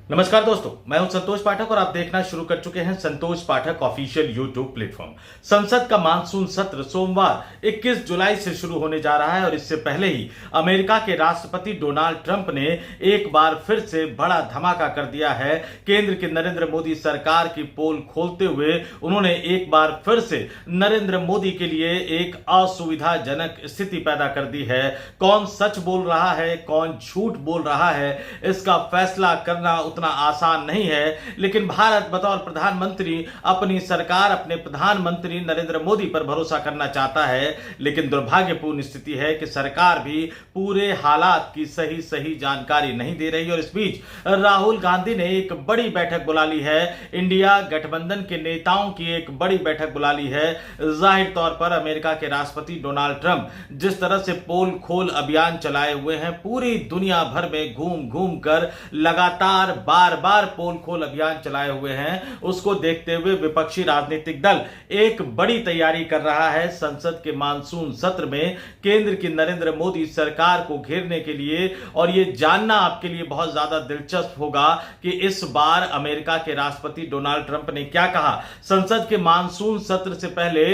नमस्कार दोस्तों, मैं हूं संतोष पाठक और आप देखना शुरू कर चुके हैं संतोष पाठक ऑफिशियल यूट्यूब प्लेटफॉर्म। संसद का मानसून सत्र सोमवार 21 जुलाई से शुरू होने जा रहा है और इससे पहले ही अमेरिका के राष्ट्रपति डोनाल्ड ट्रंप ने एक बार फिर से बड़ा धमाका कर दिया है। केंद्र की नरेंद्र मोदी सरकार की पोल खोलते हुए उन्होंने एक बार फिर से नरेंद्र मोदी के लिए एक असुविधाजनक स्थिति पैदा कर दी है। कौन सच बोल रहा है, कौन झूठ बोल रहा है, इसका फैसला करना उतना आसान नहीं है। लेकिन भारत बतौर प्रधानमंत्री अपनी सरकार, अपने प्रधानमंत्री नरेंद्र मोदी पर भरोसा करना चाहता है। लेकिन दुर्भाग्यपूर्ण स्थिति है कि सरकार भी पूरे हालात की सही जानकारी नहीं दे रही। और इस बीच राहुल गांधी ने एक बड़ी बैठक बुला ली है, इंडिया गठबंधन के नेताओं की एक बड़ी बैठक बुला ली है। जाहिर तौर पर अमेरिका के राष्ट्रपति डोनाल्ड ट्रंप जिस तरह से पोल खोल अभियान चलाए हुए हैं, पूरी दुनिया भर में घूम घूम कर लगातार बार बार पोल खोल अभियान चलाए हुए हैं, उसको देखते हुए विपक्षी राजनीतिक दल एक बड़ी तैयारी कर रहा है संसद के मानसून सत्र में केंद्र की नरेंद्र मोदी सरकार को घेरने के लिए। और यह जानना आपके लिए बहुत ज्यादा दिलचस्प होगा कि इस बार अमेरिका के राष्ट्रपति डोनाल्ड ट्रंप ने क्या कहा। संसद के मानसून सत्र से पहले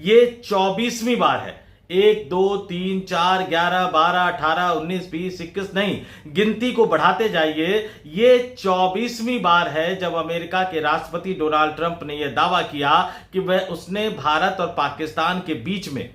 यह 24वीं बार है। 1 2 3 4 11 12 18 19 20 21 नहीं, गिनती को बढ़ाते जाइए। ये 24वीं बार है जब अमेरिका के राष्ट्रपति डोनाल्ड ट्रंप ने यह दावा किया कि उसने भारत और पाकिस्तान के बीच में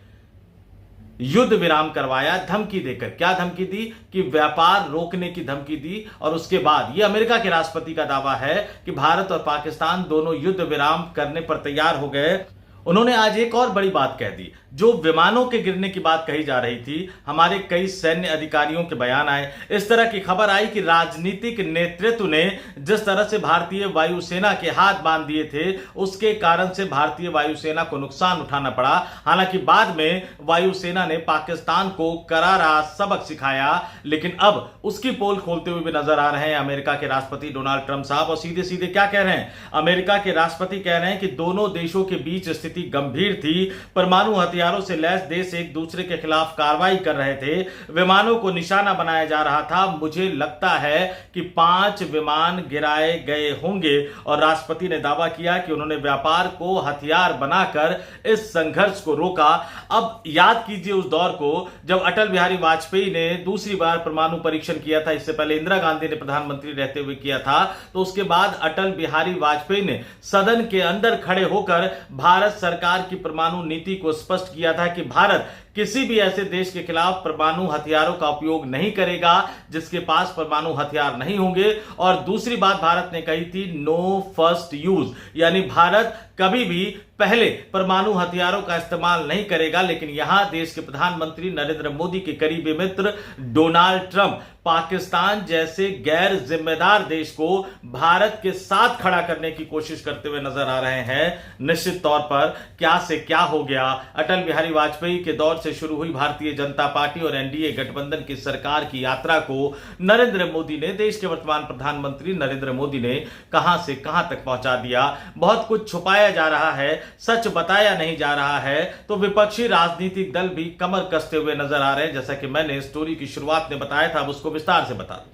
युद्ध विराम करवाया, धमकी देकर। क्या धमकी दी? कि व्यापार रोकने की धमकी दी। और उसके बाद यह अमेरिका के राष्ट्रपति का दावा है कि भारत और पाकिस्तान दोनों युद्ध विराम करने पर तैयार हो गए। उन्होंने आज एक और बड़ी बात कह दी। जो विमानों के गिरने की बात कही जा रही थी, हमारे कई सैन्य अधिकारियों के बयान आए, इस तरह की खबर आई कि राजनीतिक नेतृत्व ने जिस तरह से भारतीय वायुसेना के हाथ बांध दिए थे, उसके कारण से भारतीय वायुसेना को नुकसान उठाना पड़ा। हालांकि बाद में वायुसेना ने पाकिस्तान को करारा सबक सिखाया। लेकिन अब उसकी पोल खोलते हुए भी नजर आ रहे हैं अमेरिका के राष्ट्रपति डोनाल्ड ट्रंप साहब। और सीधे सीधे क्या कह रहे हैं? अमेरिका के राष्ट्रपति कह रहे हैं कि दोनों देशों के बीच स्थिति गंभीर थी। परमाणु हथियारों से लैस देश एक दूसरे के खिलाफ कार्रवाई कर रहे थे, विमानों को निशाना बनाया जा रहा था। मुझे लगता है कि 5 विमान गिराए गए होंगे। और राष्ट्रपति ने दावा किया कि उन्होंने व्यापार को हथियार बनाकर इस संघर्ष को रोका। अब याद कीजिए उस दौर को जब अटल बिहारी वाजपेयी ने दूसरी बार परमाणु परीक्षण किया था। इससे पहले इंदिरा गांधी ने प्रधानमंत्री रहते हुए किया था। तो उसके बाद अटल बिहारी वाजपेयी ने सदन के अंदर खड़े होकर भारत सरकार की परमाणु नीति को स्पष्ट किया था कि भारत किसी भी ऐसे देश के खिलाफ परमाणु हथियारों का उपयोग नहीं करेगा जिसके पास परमाणु हथियार नहीं होंगे। और दूसरी बात भारत ने कही थी, नो फर्स्ट यूज, यानी भारत कभी भी पहले परमाणु हथियारों का इस्तेमाल नहीं करेगा। लेकिन यहां देश के प्रधानमंत्री नरेंद्र मोदी के करीबी मित्र डोनाल्ड ट्रंप पाकिस्तान जैसे गैर जिम्मेदार देश को भारत के साथ खड़ा करने की कोशिश करते हुए नजर आ रहे हैं। निश्चित तौर पर क्या से क्या हो गया। अटल बिहारी वाजपेयी के दौर से शुरू हुई भारतीय जनता पार्टी और एनडीए गठबंधन की सरकार की यात्रा को नरेंद्र मोदी ने, देश के वर्तमान प्रधानमंत्री नरेंद्र मोदी ने कहां से कहां तक पहुंचा दिया। बहुत कुछ छुपाया जा रहा है, सच बताया नहीं जा रहा है। तो विपक्षी राजनीतिक दल भी कमर कसते हुए नजर आ रहे हैं। जैसा कि मैंने स्टोरी की शुरुआत में बताया था, अब उसको विस्तार से बता दूं।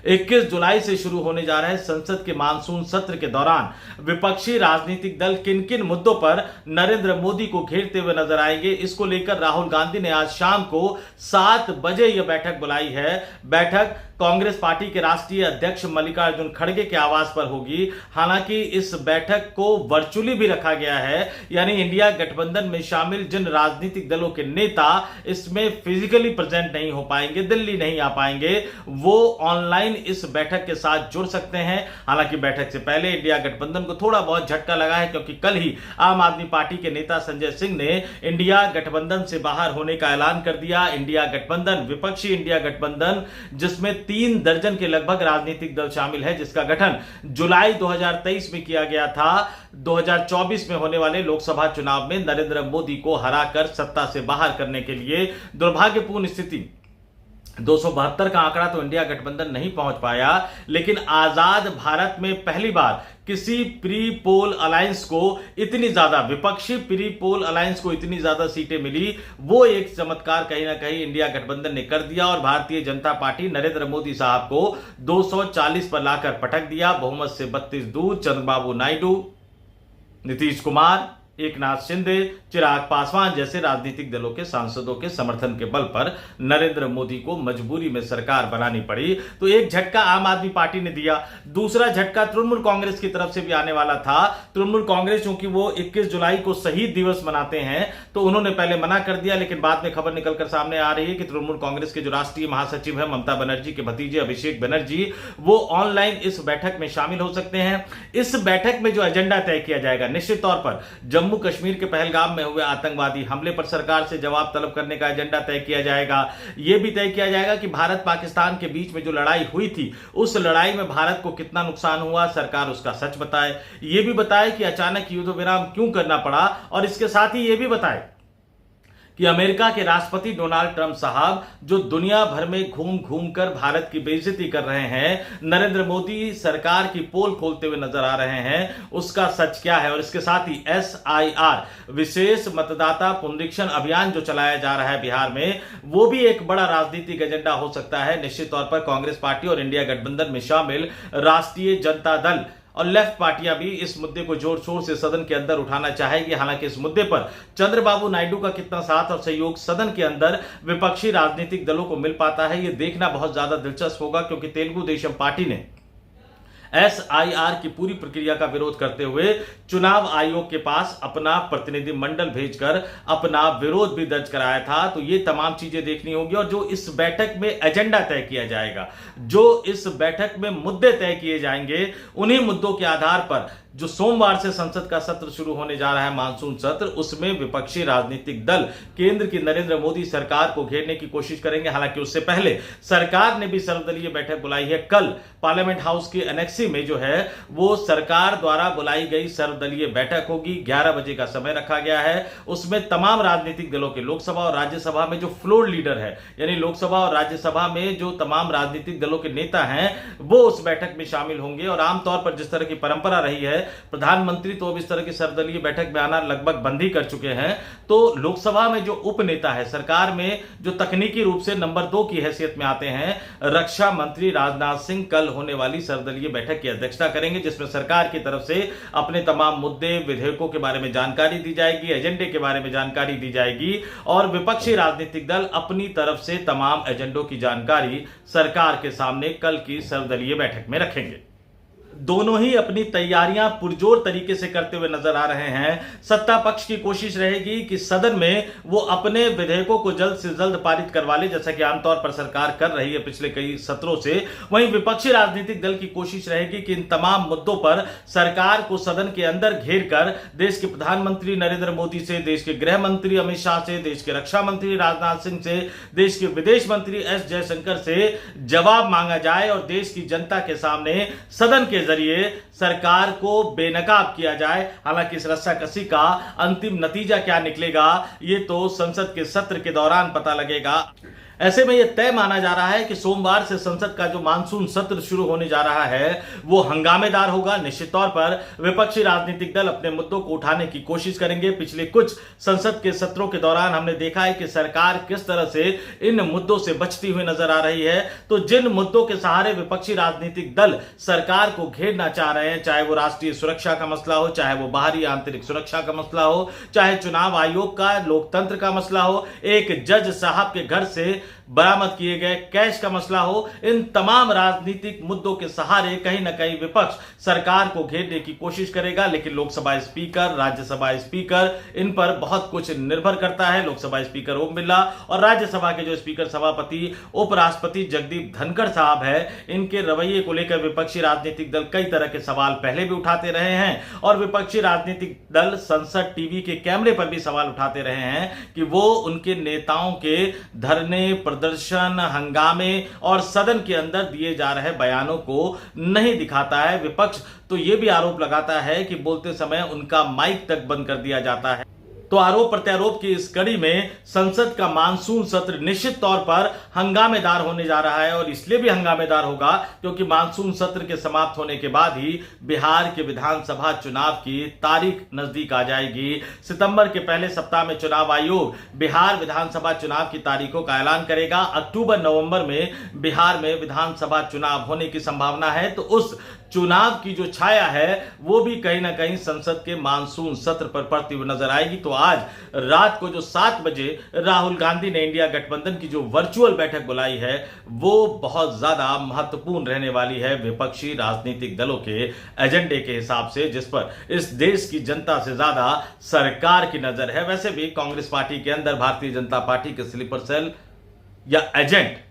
21 जुलाई से शुरू होने जा रहे संसद के मानसून सत्र के दौरान विपक्षी राजनीतिक दल किन किन मुद्दों पर नरेंद्र मोदी को घेरते हुए नजर आएंगे, इसको लेकर राहुल गांधी ने आज शाम को 7 बजे यह बैठक बुलाई है। बैठक कांग्रेस पार्टी के राष्ट्रीय अध्यक्ष मल्लिकार्जुन खड़गे के आवास पर होगी। हालांकि इस बैठक को वर्चुअली भी रखा गया है, यानी इंडिया गठबंधन में शामिल जिन राजनीतिक दलों के नेता इसमें फिजिकली प्रेजेंट नहीं हो पाएंगे, दिल्ली नहीं आ पाएंगे, वो ऑनलाइन इस बैठक के साथ जुड़ सकते हैं। हालांकि बैठक से पहले इंडिया गठबंधन को थोड़ा बहुत झटका लगा है, क्योंकि कल ही आम आदमी पार्टी के नेता संजय सिंह ने इंडिया गठबंधन से बाहर होने का ऐलान कर दिया। इंडिया गठबंधन, विपक्षी इंडिया गठबंधन, जिसमें 3 दर्जन के लगभग राजनीतिक दल शामिल है, जिसका गठन जुलाई 2023 में किया गया था। 2024 में होने वाले लोकसभा चुनाव में नरेंद्र मोदी को हराकर सत्ता से बाहर करने के लिए। दुर्भाग्यपूर्ण स्थिति 272 का आंकड़ा तो इंडिया गठबंधन नहीं पहुंच पाया, लेकिन आजाद भारत में पहली बार किसी प्री पोल अलायंस को इतनी ज्यादा, विपक्षी प्री पोल अलायंस को इतनी ज्यादा सीटें मिली। वो एक चमत्कार कहीं ना कहीं इंडिया गठबंधन ने कर दिया और भारतीय जनता पार्टी नरेंद्र मोदी साहब को 240 पर लाकर पटक दिया। बहुमत से 32 दूर चंद्रबाबू नायडू, नीतीश कुमार, एकनाथ शिंदे, चिराग पासवान जैसे राजनीतिक दलों के सांसदों के समर्थन के बल पर नरेंद्र मोदी को मजबूरी में सरकार बनानी पड़ी। तो एक झटका आम आदमी पार्टी ने दिया, दूसरा झटका तृणमूल कांग्रेस की तरफ से भी आने वाला था। तृणमूल कांग्रेस चूंकि वो 21 जुलाई को शहीद दिवस मनाते हैं तो उन्होंने पहले मना कर दिया, लेकिन बाद में खबर निकलकर सामने आ रही है कि तृणमूल कांग्रेस के जो राष्ट्रीय महासचिव है ममता बनर्जी के भतीजे अभिषेक बनर्जी, वो ऑनलाइन इस बैठक में शामिल हो सकते हैं। इस बैठक में जो एजेंडा तय किया जाएगा, निश्चित तौर पर जम्मू कश्मीर के पहलगाम में हुए आतंकवादी हमले पर सरकार से जवाब तलब करने का एजेंडा तय किया जाएगा। यह भी तय किया जाएगा कि भारत पाकिस्तान के बीच में जो लड़ाई हुई थी, उस लड़ाई में भारत को कितना नुकसान हुआ, सरकार उसका सच बताए। यह भी बताए कि अचानक युद्ध विराम क्यों करना पड़ा, और इसके साथ ही यह भी बताए कि अमेरिका के राष्ट्रपति डोनाल्ड ट्रंप साहब जो दुनिया भर में घूम घूम कर भारत की बेइज्जती कर रहे हैं, नरेंद्र मोदी सरकार की पोल खोलते हुए नजर आ रहे हैं, उसका सच क्या है। और इसके साथ ही SIR विशेष मतदाता पुनरीक्षण अभियान जो चलाया जा रहा है बिहार में, वो भी एक बड़ा राजनीतिक एजेंडा हो सकता है। निश्चित तौर पर कांग्रेस पार्टी और इंडिया गठबंधन में शामिल राष्ट्रीय जनता दल और लेफ्ट पार्टियां भी इस मुद्दे को जोर शोर से सदन के अंदर उठाना चाहेगी। हालांकि इस मुद्दे पर चंद्रबाबू नायडू का कितना साथ और सहयोग सदन के अंदर विपक्षी राजनीतिक दलों को मिल पाता है, यह देखना बहुत ज्यादा दिलचस्प होगा, क्योंकि तेलुगु देशम पार्टी ने SIR की पूरी प्रक्रिया का विरोध करते हुए चुनाव आयोग के पास अपना प्रतिनिधि मंडल भेजकर अपना विरोध भी दर्ज कराया था। तो ये तमाम चीजें देखनी होगी, और जो इस बैठक में एजेंडा तय किया जाएगा, जो इस बैठक में मुद्दे तय किए जाएंगे, उन्हीं मुद्दों के आधार पर जो सोमवार से संसद का सत्र शुरू होने जा रहा है, मानसून सत्र, उसमें विपक्षी राजनीतिक दल केंद्र की नरेंद्र मोदी सरकार को घेरने की कोशिश करेंगे। हालांकि उससे पहले सरकार ने भी सर्वदलीय बैठक बुलाई है। कल पार्लियामेंट हाउस की एनेक्सी में जो है वो सरकार द्वारा बुलाई गई सर्वदलीय बैठक होगी। 11 बजे का समय रखा गया है। उसमें तमाम राजनीतिक दलों के लोकसभा और राज्यसभा में जो फ्लोर लीडर है, यानी लोकसभा और राज्यसभा में जो तमाम राजनीतिक दलों के नेता हैं, वो उस बैठक में शामिल होंगे। और आमतौर पर जिस तरह की परंपरा रही है, प्रधानमंत्री तो अब इस तरह की सर्वदलीय बैठक में आना लगभग बंद ही कर चुके हैं। तो लोकसभा में जो उपनेता है, सरकार में जो तकनीकी रूप से नंबर 2 की हैसियत में आते हैं, रक्षा मंत्री राजनाथ सिंह कल होने वाली सर्वदलीय बैठक की अध्यक्षता करेंगे, जिसमें सरकार की तरफ से अपने तमाम मुद्दे, विधेयकों के बारे में जानकारी दी जाएगी, एजेंडे के बारे में जानकारी दी जाएगी, और विपक्षी राजनीतिक दल अपनी तरफ से तमाम एजेंडों की जानकारी सरकार के सामने कल की सर्वदलीय बैठक में रखेंगे। दोनों ही अपनी तैयारियां पुरजोर तरीके से करते हुए नजर आ रहे हैं। सत्ता पक्ष की कोशिश रहेगी कि सदन में वो अपने विधेयकों को जल्द से जल्द पारित करवा ले, जैसा कि आमतौर पर सरकार कर रही है पिछले कई सत्रों से। वहीं विपक्षी राजनीतिक दल की कोशिश रहेगी कि इन तमाम मुद्दों पर सरकार को सदन के अंदर घेर कर देश के प्रधानमंत्री नरेंद्र मोदी से, देश के गृह मंत्री अमित शाह से, देश के रक्षा मंत्री राजनाथ सिंह से, देश के विदेश मंत्री S जयशंकर से जवाब मांगा जाए और देश की जनता के सामने सदन के जरिए सरकार को बेनकाब किया जाए। हालांकि इस रस्साकसी का अंतिम नतीजा क्या निकलेगा, ये तो संसद के सत्र के दौरान पता लगेगा। ऐसे में यह तय माना जा रहा है कि सोमवार से संसद का जो मानसून सत्र शुरू होने जा रहा है वो हंगामेदार होगा। निश्चित तौर पर विपक्षी राजनीतिक दल अपने मुद्दों को उठाने की कोशिश करेंगे। पिछले कुछ संसद के सत्रों के दौरान हमने देखा है कि सरकार किस तरह से इन मुद्दों से बचती हुई नजर आ रही है। तो जिन मुद्दों के सहारे विपक्षी राजनीतिक दल सरकार को घेरना चाह रहे हैं, चाहे वो राष्ट्रीय सुरक्षा का मसला हो, चाहे वो बाहरी आंतरिक सुरक्षा का मसला हो, चाहे चुनाव आयोग का, लोकतंत्र का मसला हो, एक जज साहब के घर से बरामद किए गए कैश का मसला हो, इन तमाम राजनीतिक मुद्दों के सहारे कहीं ना कहीं विपक्ष सरकार को घेरने की कोशिश करेगा। लेकिन लोकसभा स्पीकर, राज्यसभा स्पीकर, इन पर बहुत कुछ निर्भर करता है। लोकसभा स्पीकर ओम बिरला और राज्यसभा के जो स्पीकर सभापति उपराष्ट्रपति जगदीप धनखड़ साहब है, इनके रवैये को लेकर विपक्षी राजनीतिक दल कई तरह के सवाल पहले भी उठाते रहे हैं, और विपक्षी राजनीतिक दल संसद टीवी के कैमरे पर भी सवाल उठाते रहे हैं कि वो उनके नेताओं के धरने, प्रदर्शन, हंगामे और सदन के अंदर दिए जा रहे बयानों को नहीं दिखाता है। विपक्ष तो यह भी आरोप लगाता है कि बोलते समय उनका माइक तक बंद कर दिया जाता है। तो आरोप प्रत्यारोप की इस कड़ी में संसद का मानसून सत्र निश्चित तौर पर हंगामेदार होने जा रहा है और इसलिए भी हंगामेदार होगा क्योंकि मानसून सत्र के समाप्त होने के बाद ही बिहार के विधानसभा चुनाव की तारीख नजदीक आ जाएगी। सितंबर के पहले सप्ताह में चुनाव आयोग बिहार विधानसभा चुनाव की तारीखों का ऐलान करेगा। अक्टूबर नवंबर में बिहार में विधानसभा चुनाव होने की संभावना है। तो उस चुनाव की जो छाया है वो भी कहीं ना कहीं संसद के मानसून सत्र पर पड़ती हुई नजर आएगी। तो आज रात को जो 7 बजे राहुल गांधी ने इंडिया गठबंधन की जो वर्चुअल बैठक बुलाई है वो बहुत ज्यादा महत्वपूर्ण रहने वाली है विपक्षी राजनीतिक दलों के एजेंडे के हिसाब से, जिस पर इस देश की जनता से ज्यादा सरकार की नजर है। वैसे भी कांग्रेस पार्टी के अंदर भारतीय जनता पार्टी के स्लीपर सेल या एजेंट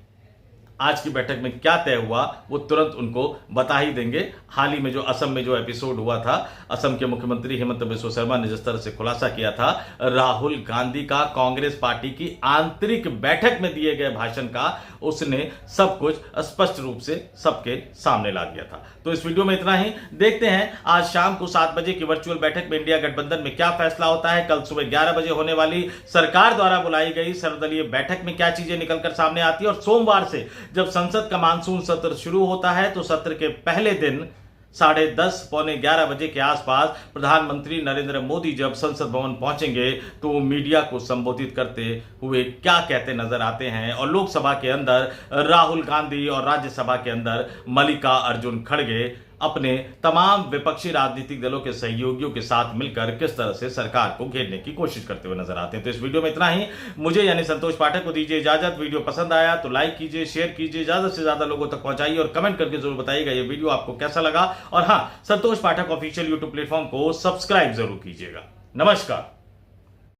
आज की बैठक में क्या तय हुआ वो तुरंत उनको बता ही देंगे। हाल ही में जो असम में जो एपिसोड हुआ था, असम के मुख्यमंत्री हेमंत बिस्वा शर्मा ने जिस तरह से खुलासा किया था राहुल गांधी का कांग्रेस पार्टी की आंतरिक बैठक में दिए गए भाषण का, उसने सब कुछ स्पष्ट रूप से सबके सामने ला दिया था। तो इस वीडियो में इतना ही। देखते हैं आज शाम को 7 बजे की वर्चुअल बैठक में इंडिया गठबंधन में क्या फैसला होता है। कल सुबह 11 बजे होने वाली सरकार द्वारा बुलाई गई सर्वदलीय बैठक में क्या चीजें निकलकर सामने आती है। और सोमवार से जब संसद का मानसून सत्र शुरू होता है तो सत्र के पहले दिन 10:30 पौने 11 बजे के आसपास प्रधानमंत्री नरेंद्र मोदी जब संसद भवन पहुंचेंगे तो वो मीडिया को संबोधित करते हुए क्या कहते नजर आते हैं। और लोकसभा के अंदर राहुल गांधी और राज्यसभा के अंदर मल्लिका अर्जुन खड़गे अपने तमाम विपक्षी राजनीतिक दलों के सहयोगियों के साथ मिलकर किस तरह से सरकार को घेरने की कोशिश करते हुए नजर आते हैं। तो इस वीडियो में इतना ही। मुझे यानी संतोष पाठक को दीजिए इजाजत। वीडियो पसंद आया तो लाइक कीजिए, शेयर कीजिए, ज्यादा से ज्यादा लोगों तक पहुंचाइए और कमेंट करके जरूर बताइएगा ये वीडियो आपको कैसा लगा। और हाँ, संतोष पाठक ऑफिशियल यूट्यूब प्लेटफॉर्म को सब्सक्राइब जरूर कीजिएगा। नमस्कार।